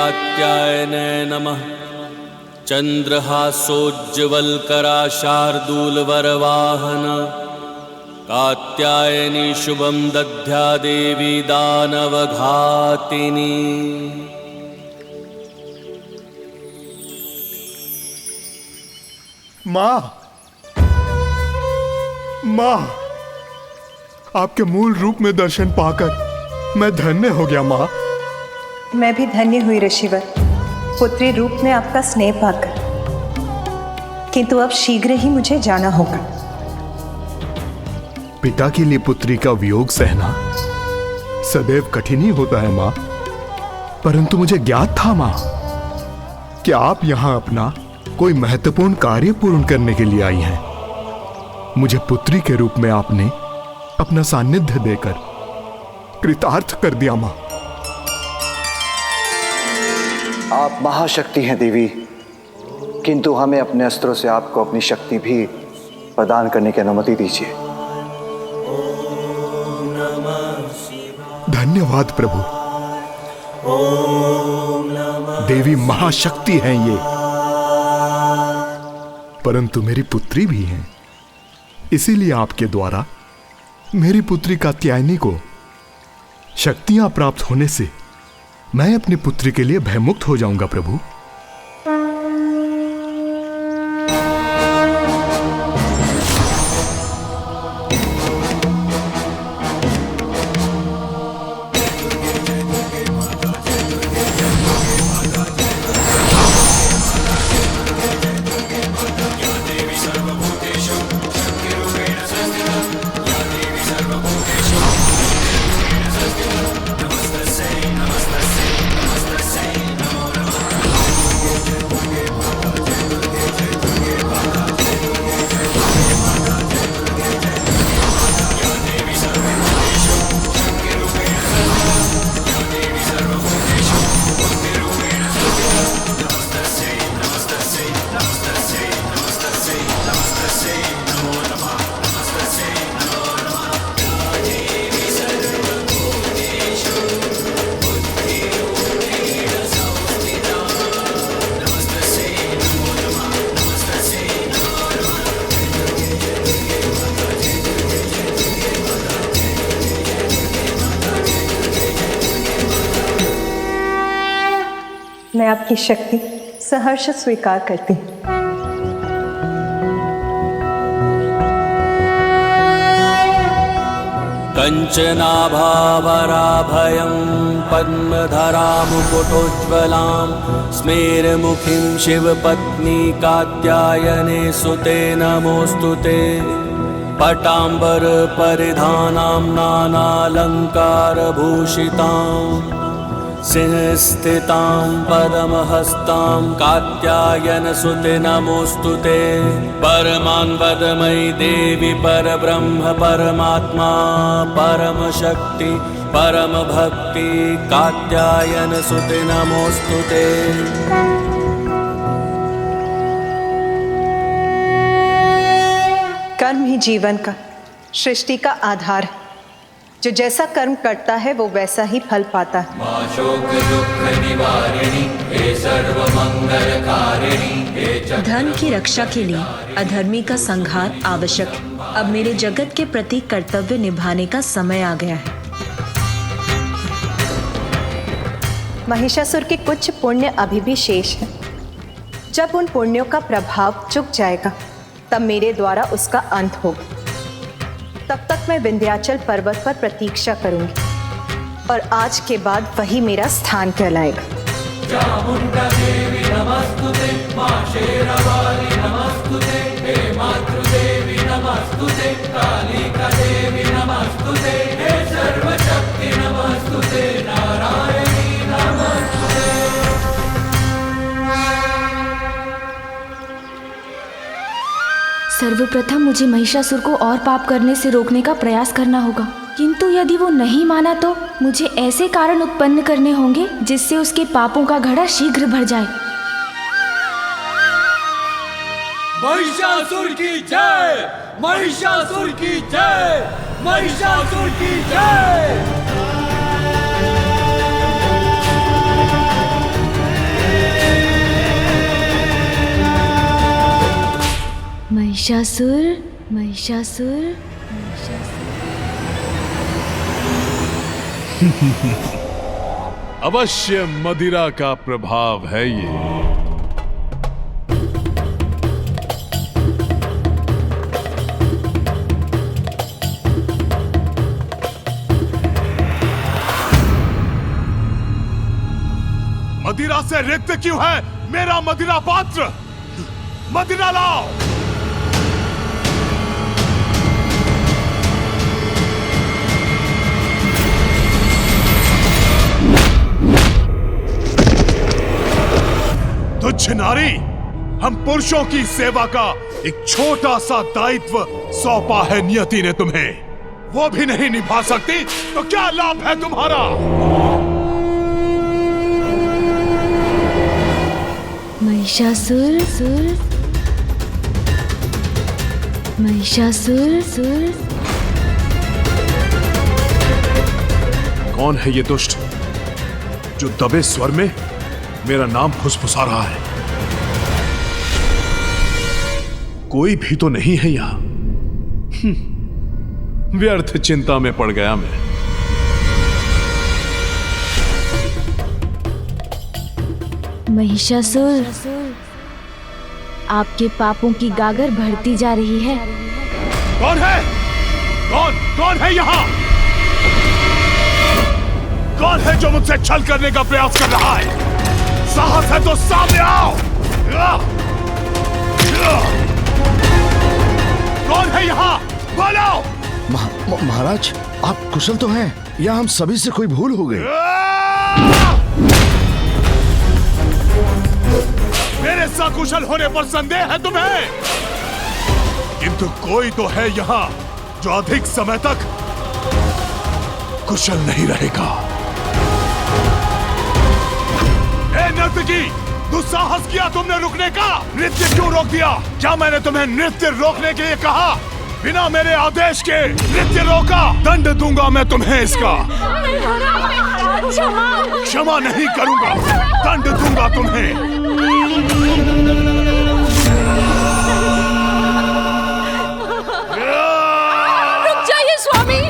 कात्यायने नमः। चंद्रहासोज्ज्वलकरा शार्दूलवरवाहन कात्यायनी शुभं दद्या देवी दानवघातिनी। माँ, माँ, आपके मूल रूप में दर्शन पाकर मैं धन्य हो गया माँ। मैं भी धन्य हुई ऋषिवर, पुत्री रूप में आपका स्नेह पाकर। किंतु अब शीघ्र ही मुझे जाना होगा। पिता के लिए पुत्री का वियोग सहना सदैव कठिन ही होता है माँ, परंतु मुझे ज्ञात था माँ कि आप यहाँ अपना कोई महत्वपूर्ण कार्य पूर्ण करने के लिए आई हैं। मुझे पुत्री के रूप में आपने अपना सानिध्य देकर कृतार्थ कर दिया माँ। आप महाशक्ति हैं देवी, किंतु हमें अपने अस्त्रों से आपको अपनी शक्ति भी प्रदान करने की अनुमति दीजिए। धन्यवाद प्रभु। देवी महाशक्ति हैं ये, परंतु मेरी पुत्री भी हैं। इसीलिए आपके द्वारा मेरी पुत्री कात्यायनी को शक्तियां प्राप्त होने से मैं अपनी पुत्री के लिए भयमुक्त हो जाऊंगा प्रभु। मैं आपकी शक्ति सहर्ष स्वीकार करती हूँ। कंचनाभावराभयं पद्मधरां मुकुटोज्ज्वलां स्मेरमुखीं शिवपत्नी कात्यायने सुते नमोऽस्तुते। पटाम्बरपरिधानां नानालङ्कारभूषितां सिंहस्थितां पद्महस्तां कात्यायनसुते नमोऽस्तुते। परमान्वदमयी देवी परब्रह्म परमात्मा परमशक्ति परमभक्ति कात्यायनसुते नमोऽस्तुते। कर्म ही जीवन का, सृष्टि का आधार है। जो जैसा कर्म करता है वो वैसा ही फल पाता है। धन की रक्षा के लिए अधर्मी का संहार आवश्यक है। अब मेरे जगत के प्रति कर्तव्य निभाने का समय आ गया है। महिषासुर के कुछ पुण्य अभी भी शेष हैं। जब उन पुण्यों का प्रभाव चुक जाएगा तब मेरे द्वारा उसका अंत होगा। तब तक मैं विंध्याचल पर्वत पर प्रतीक्षा करूंगी और आज के बाद वही मेरा स्थान कहलाएगा। चामुंडा देवी नमस्तुते, मां शेरावाली नमस्तुते, हे मातृदेवी नमस्तुते, कालिका देवी नमस्तुते, हे सर्वशक्ति नमस्तुते, नारायणी नमस्तुते। सर्वप्रथम मुझे महिषासुर को और पाप करने से रोकने का प्रयास करना होगा, किंतु यदि वो नहीं माना तो मुझे ऐसे कारण उत्पन्न करने होंगे जिससे उसके पापों का घड़ा शीघ्र भर जाए। महिषासुर की जय, महिषासुर की जय, महिषासुर की जय। महिषासुर महिषासुर महिषासुर। अवश्य मदिरा का प्रभाव है ये। मदिरा से रिक्त क्यों है मेरा मदिरा पात्र? मदिरा लाओ। तुच्छ नारी, हम पुरुषों की सेवा का एक छोटा सा दायित्व सौंपा है नियति ने तुम्हें, वो भी नहीं निभा सकती तो क्या लाभ है तुम्हारा? महिषासुर सुर महिषासुर सुर। कौन है ये दुष्ट जो दबे स्वर में मेरा नाम फुसफुसा रहा है? कोई भी तो नहीं है यहां। व्यर्थ चिंता में पड़ गया मैं। महिषासुर, आपके पापों की गागर बढ़ती जा रही है। कौन है? कौन है यहाँ? कौन है जो मुझसे छल करने का प्रयास कर रहा है? साहस है तो सामने आओ। कौन है यहाँ? बोलो। महाराज, आप कुशल तो हैं या हम सभी से कोई भूल हो गई? मेरे सकुशल होने पर संदेह है तुम्हें? किंतु कोई तो है यहाँ जो अधिक समय तक कुशल नहीं रहेगा। ए नर्तकी, दुस्साहस किया तुमने रुकने का? नृत्य क्यों रोक दिया? क्या मैंने तुम्हें नृत्य रोकने के लिए कहा? बिना मेरे आदेश के नृत्य रोका, दंड दूंगा मैं तुम्हें इसका। क्षमा नहीं करूंगा, दंड दूंगा तुम्हें। रुक जाइए स्वामी।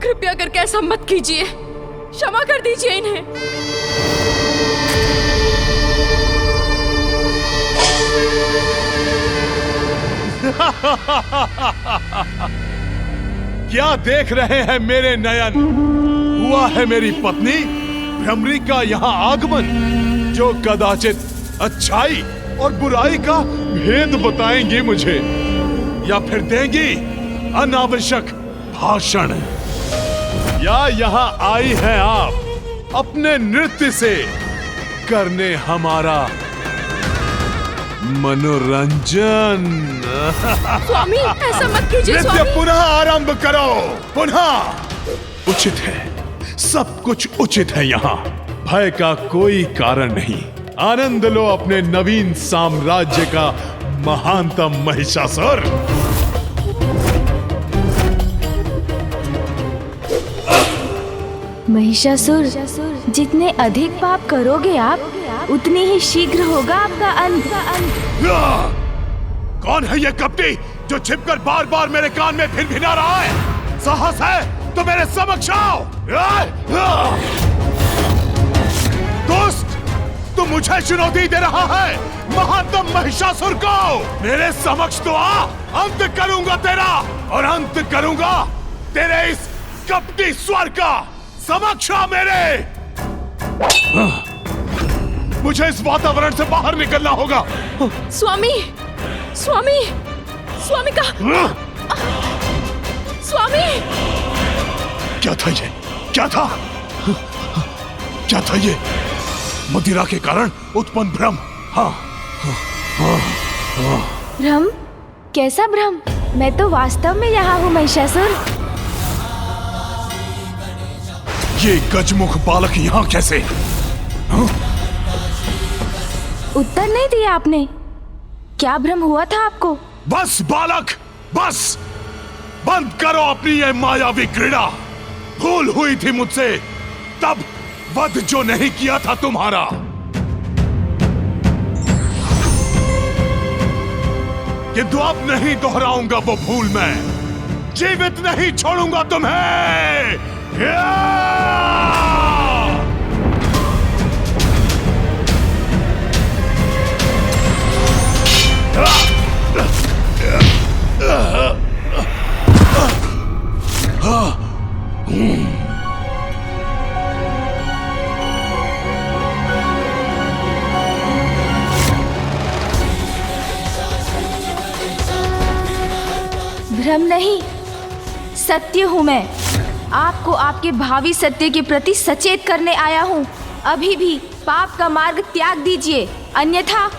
कृपया करके ऐसा मत कीजिए, क्षमा कर दीजिए इन्हें। क्या देख रहे हैं मेरे नयन? हुआ है मेरी पत्नी भ्रमरी का यहाँ आगमन, जो कदाचित अच्छाई और बुराई का भेद बताएंगी मुझे, या फिर देंगी अनावश्यक भाषण। या यहाँ आई हैं आप अपने नृत्य से करने हमारा मनोरंजन। स्वामी ऐसा मत कीजिए नृत्य स्वामी। पुनः आरंभ करो, पुनः। उचित है, सब कुछ उचित है यहाँ। भय का कोई कारण नहीं। आनंद लो अपने नवीन साम्राज्य का महानतम महिषासुर। महिषासुर, जितने अधिक पाप करोगे आप, उतनी ही शीघ्र होगा आपका अंत। कौन है ये कपटी जो छिपकर बार बार मेरे कान में भिनभिना रहा है? साहस है तो मेरे समक्ष आओ। दोस्त, तू मुझे चुनौती दे रहा है महानतम महिषासुर को? मेरे समक्ष तो आ, अंत करूंगा तेरा, और अंत करूंगा तेरे इस कपटी स्वर का। समक्ष आ मेरे। मुझे इस वातावरण से बाहर निकलना होगा। स्वामी, स्वामी, स्वामी का स्वामी। क्या था ये? क्या था? क्या था ये? मदिरा के कारण उत्पन्न भ्रम। हाँ, भ्रम? कैसा भ्रम? मैं तो वास्तव में यहाँ हूँ महिषासुर। ये गजमुख बालक यहाँ कैसे? हाँ? उत्तर नहीं दिया आपने। क्या भ्रम हुआ था आपको? बस बालक, बस बंद करो अपनी ये मायावी क्रीड़ा। भूल हुई थी मुझसे, तब वध जो नहीं किया था तुम्हारा। किंतु अब नहीं दोहराऊंगा वो भूल मैं, जीवित नहीं छोड़ूंगा तुम्हें। भ्रम नहीं, सत्य हूँ मैं। आपको आपके भावी सत्य के प्रति सचेत करने आया हूँ। अभी भी पाप का मार्ग त्याग दीजिए, अन्यथा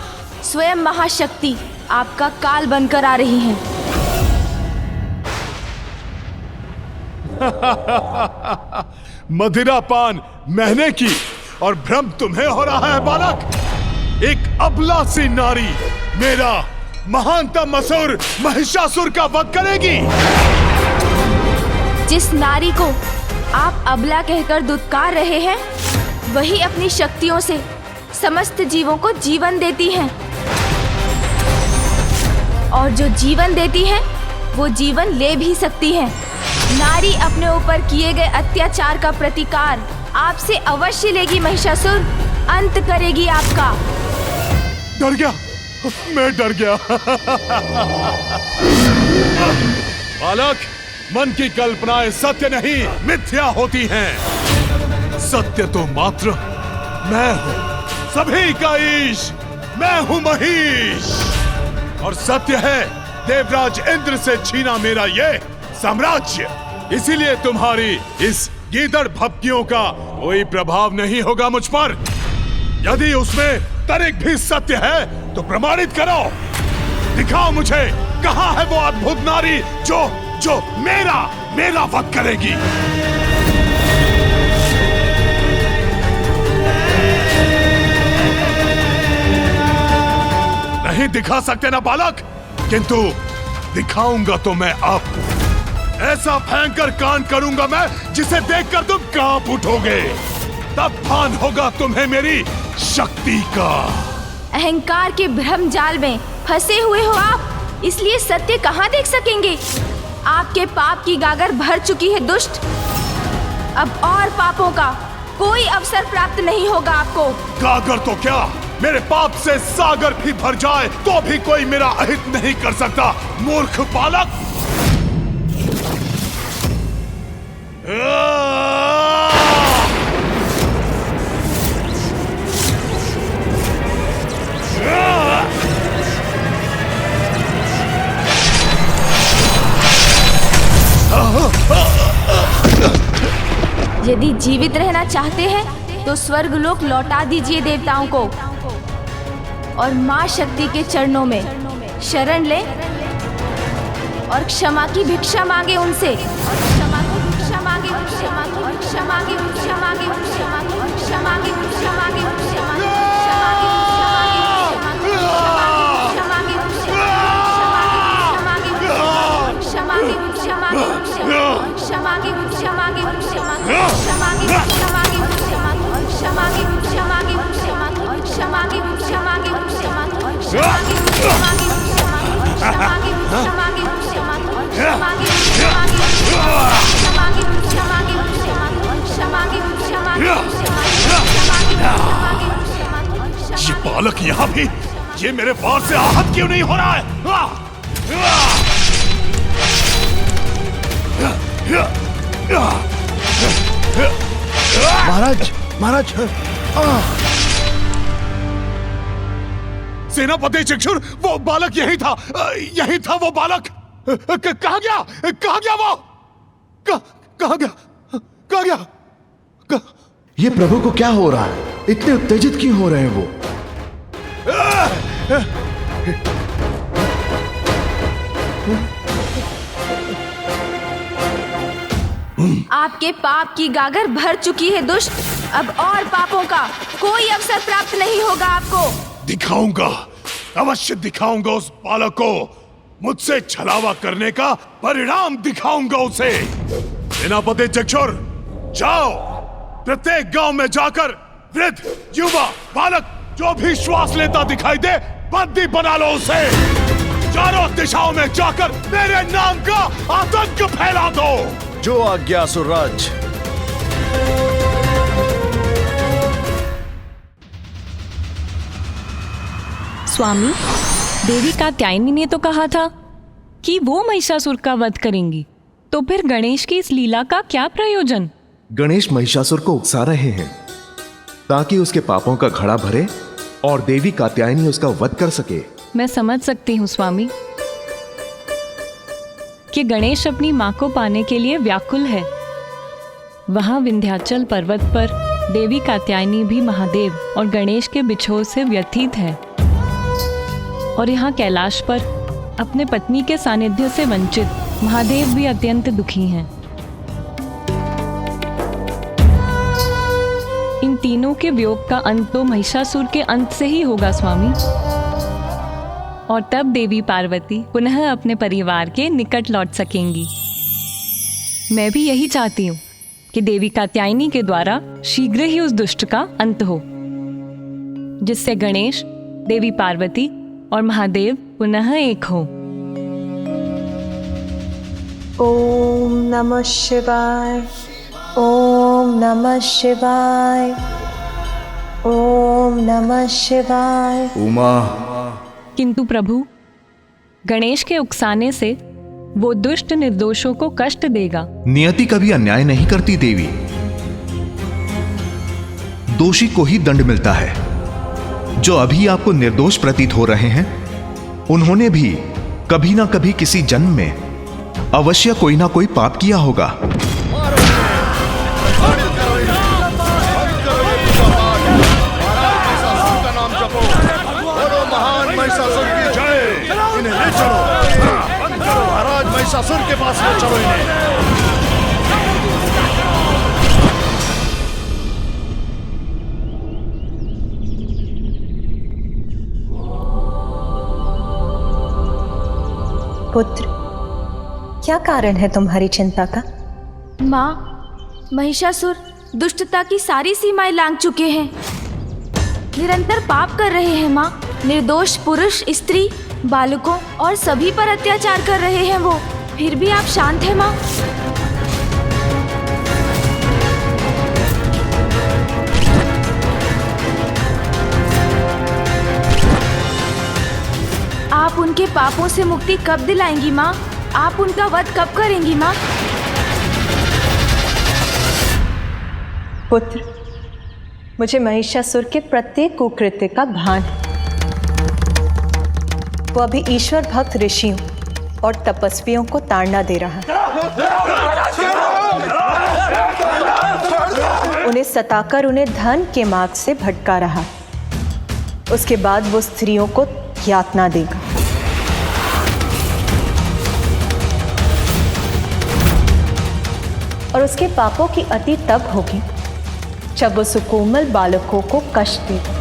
स्वयं महाशक्ति आपका काल बनकर आ रही हैं। मदिरा पान मैंने की और भ्रम तुम्हें हो रहा है बालक। एक अबला सी नारी मेरा महानतम असुर महिषासुर का वध करेगी। जिस नारी को आप अबला कहकर दुत्कार रहे हैं, वही अपनी शक्तियों से समस्त जीवों को जीवन देती हैं। और जो जीवन देती हैं, वो जीवन ले भी सकती हैं। नारी अपने ऊपर किए गए अत्याचार का प्रतिकार आपसे अवश्य लेगी महिषासुर, अंत करेगी आपका। डर गया, मैं डर गया। बालक, मन की कल्पनाएं सत्य नहीं मिथ्या होती हैं। सत्य तो मात्र मैं हूं, सभी का ईश मैं हूं महिष। और सत्य है देवराज इंद्र से छीना मेरा ये साम्राज्य। इसीलिए तुम्हारी इस गीदड़ भपकियों का कोई प्रभाव नहीं होगा मुझ पर। यदि उसमें तनिक भी सत्य है तो प्रमाणित करो, दिखाओ मुझे कहां है वो अद्भुत नारी जो मेरा वध करेगी। नहीं दिखा सकते ना बालक, किंतु दिखाऊंगा तो मैं अब। ऐसा भयंकर कांड करूंगा मैं जिसे देखकर तुम कांप उठोगे। तब भान होगा तुम्हें मेरी शक्ति का। अहंकार के भ्रम जाल में फंसे हुए हो आप, इसलिए सत्य कहाँ देख सकेंगे। आपके पाप की गागर भर चुकी है दुष्ट। अब और पापों का कोई अवसर प्राप्त नहीं होगा आपको। गागर तो क्या, मेरे पाप से सागर भी भर जाए तो भी कोई मेरा अहित नहीं कर सकता, मूर्ख बालक। यदि जीवित रहना चाहते हैं तो स्वर्गलोक लौटा दीजिए देवताओं को और माँ शक्ति के चरणों में शरण लें और क्षमा की भिक्षा मांगे उनसे। क्षमा की भिक्षा मांगे, क्षमा की भिक्षा मांगे, भिक्षा मांगे, क्षमा की भिक्षा मांगे, भिक्षा मांगे, क्षमा की भिक्षा मांगे, क्षमा की भिक्षा मांगे, क्षमा की भिक्षा मांगे, क्षमा की भिक्षा मांगे, क्षमा की भिक्षा मांगे, क्षमा की भिक्षा मांगे, क्षमा की भिक्षा मांगे, क्षमा की भिक्षा मांगे, क्षमा की भिक्षा मांगे, क्षमा की भिक्षा मांगे, क्षमा की भिक्षा मांगे, क्षमा की भिक्षा मांगे, ये बालक यहाँ भी, ये मेरे वार से आहत क्यों नहीं हो रहा है? महाराज, महाराज, सेनापति चक्षुर, वो बालक यही था वो बालक। कहाँ गया वो? कहाँ गया? ये प्रभु को क्या हो रहा है? इतने उत्तेजित क्यों हो रहे हैं वो? आपके पाप की गागर भर चुकी है दुष्ट। अब और पापों का कोई अवसर प्राप्त नहीं होगा आपको। दिखाऊंगा, अवश्य दिखाऊंगा उस बालक को। मुझसे छलावा करने का परिणाम दिखाऊंगा उसे। सेनापति चक्षुर, जाओ प्रत्येक गांव में जाकर वृद्ध, युवा, बालक जो भी श्वास लेता दिखाई दे बंदी बना लो उसे। चारों दिशाओं में जाकर मेरे नाम का आतंक फैला दो। जो आज्ञा असुरराज। स्वामी, देवी कात्यायनी ने तो कहा था कि वो महिषासुर का वध करेंगी, तो फिर गणेश की इस लीला का क्या प्रयोजन? गणेश महिषासुर को उकसा रहे हैं ताकि उसके पापों का घड़ा भरे और देवी कात्यायनी उसका वध कर सके। मैं समझ सकती हूँ स्वामी कि गणेश अपनी माँ को पाने के लिए व्याकुल है। वहाँ विंध्याचल पर्वत पर देवी कात्यायनी भी महादेव और गणेश के बिछोह से व्यथित है, और यहाँ कैलाश पर अपने पत्नी के सानिध्य से वंचित महादेव भी अत्यंत दुखी हैं। इन तीनों के वियोग का अंत तो महिषासुर के अंत से ही होगा स्वामी, और तब देवी पार्वती पुनः अपने परिवार के निकट लौट सकेंगी। मैं भी यही चाहती हूँ कि देवी कात्यायनी के द्वारा शीघ्र ही उस दुष्ट का अंत हो, जिससे गणेश, देवी पार्वती और महादेव पुनः एक हो। ओम नमः शिवाय, ओम नमः शिवाय, ओम नमः शिवाय। उमा। किंतु प्रभु, गणेश के उकसाने से वो दुष्ट निर्दोषों को कष्ट देगा। नियति कभी अन्याय नहीं करती देवी। दोषी को ही दंड मिलता है। जो अभी आपको निर्दोष प्रतीत हो रहे हैं, उन्होंने भी कभी ना कभी किसी जन्म में अवश्य कोई ना कोई पाप किया होगा। महान महिषासुर की जय। इन्हें ले चलो, महाराज महिषासुर के पास ले चलो इन्हें। पुत्र, क्या कारण है तुम्हारी चिंता का? माँ, महिषासुर दुष्टता की सारी सीमाएं लांघ चुके हैं। निरंतर पाप कर रहे हैं माँ। निर्दोष पुरुष, स्त्री, बालकों और सभी पर अत्याचार कर रहे हैं वो। फिर भी आप शांत हैं माँ? आप उनके पापों से मुक्ति कब दिलाएंगी माँ? आप उनका वध कब करेंगी माँ? पुत्र, मुझे महिषासुर के प्रत्येक कुकृत्य का भान है। वो अभी ईश्वर भक्त ऋषियों और तपस्वियों को ताड़ना दे रहा है। उन्हें सताकर उन्हें धन के मार्ग से भटका रहा है। उसके बाद वो स्त्रियों को यातना देगा। और उसके पापों की अति तब होगी जब वो सुकोमल बालकों को कष्ट देगा।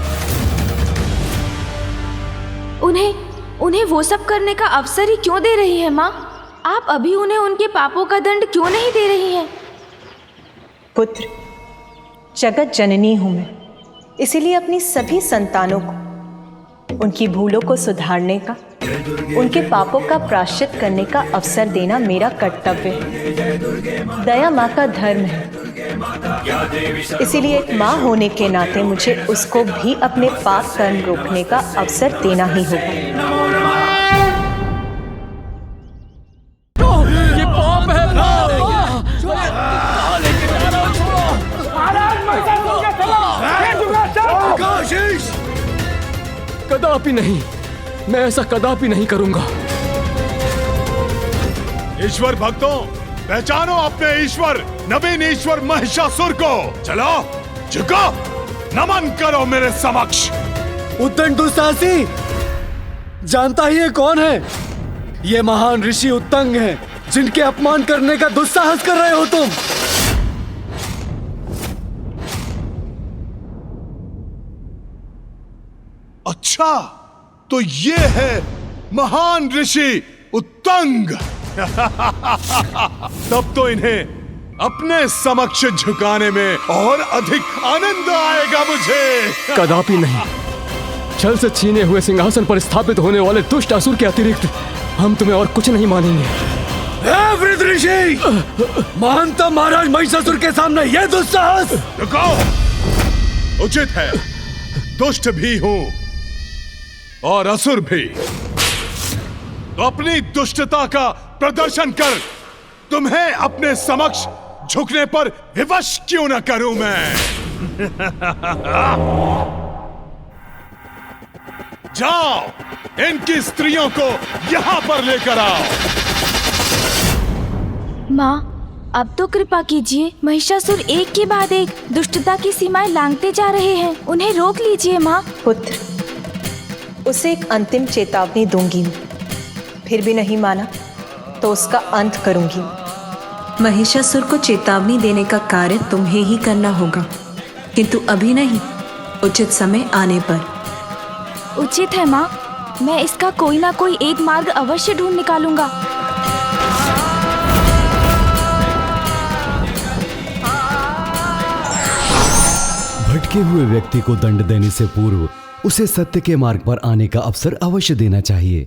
उन्हें वो सब करने का अवसर ही क्यों दे रही है माँ? आप अभी उन्हें उनके पापों का दंड क्यों नहीं दे रही हैं? पुत्र, जगत जननी हूं मैं, इसीलिए अपनी सभी संतानों को उनकी भूलों को सुधारने का, उनके पापों का प्रायश्चित करने का अवसर देना मेरा कर्तव्य है। दया माँ का धर्म है। इसीलिए एक माँ होने के नाते मुझे उसको भी अपने पाप कर्म रोकने का अवसर देना ही होगा। ये पाप है। कदापि नहीं, मैं ऐसा कदापि नहीं करूंगा। ईश्वर भक्तों, पहचानो अपने ईश्वर, नवीन ईश्वर महिषासुर को। चलो, झुको, नमन करो मेरे समक्ष। उद्दंड दुस्साहसी, जानता ही है कौन है? ये महान ऋषि उत्तंग हैं, जिनके अपमान करने का दुस्साहस कर रहे हो तुम। अच्छा, तो ये है महान ऋषि उत्तंग। तब तो इन्हें अपने समक्ष झुकाने में और अधिक आनंद आएगा मुझे। कदापि नहीं। छल से छीने हुए सिंहासन पर स्थापित होने वाले दुष्ट असुर के अतिरिक्त हम तुम्हें और कुछ नहीं मानेंगे। वृद्ध ऋषि, मानता महाराज महिषासुर के सामने यह दुस्साहस। रुको, उचित है। दुष्ट भी हूं और असुर भी, तो अपनी दुष्टता का प्रदर्शन कर तुम्हें अपने समक्ष झुकने पर विवश क्यों न करूं मैं। जाओ, इनकी स्त्रियों को यहां पर लेकर आओ। माँ, अब तो कृपा कीजिए। महिषासुर एक के बाद एक दुष्टता की सीमाएं लांघते जा रहे हैं। उन्हें रोक लीजिए माँ। पुत्र, उसे एक अंतिम चेतावनी दूंगी। फिर भी नहीं माना तो उसका अंत करूंगी। महिषासुर को चेतावनी देने का कार्य तुम्हें ही करना होगा, किंतु अभी नहीं, उचित समय आने पर। उचित है माँ, मैं इसका कोई ना कोई एक मार्ग अवश्य ढूंढ निकालूंगा। भटके हुए व्यक्ति को दंड देने से पूर्व उसे सत्य के मार्ग पर आने का अवसर अवश्य देना चाहिए।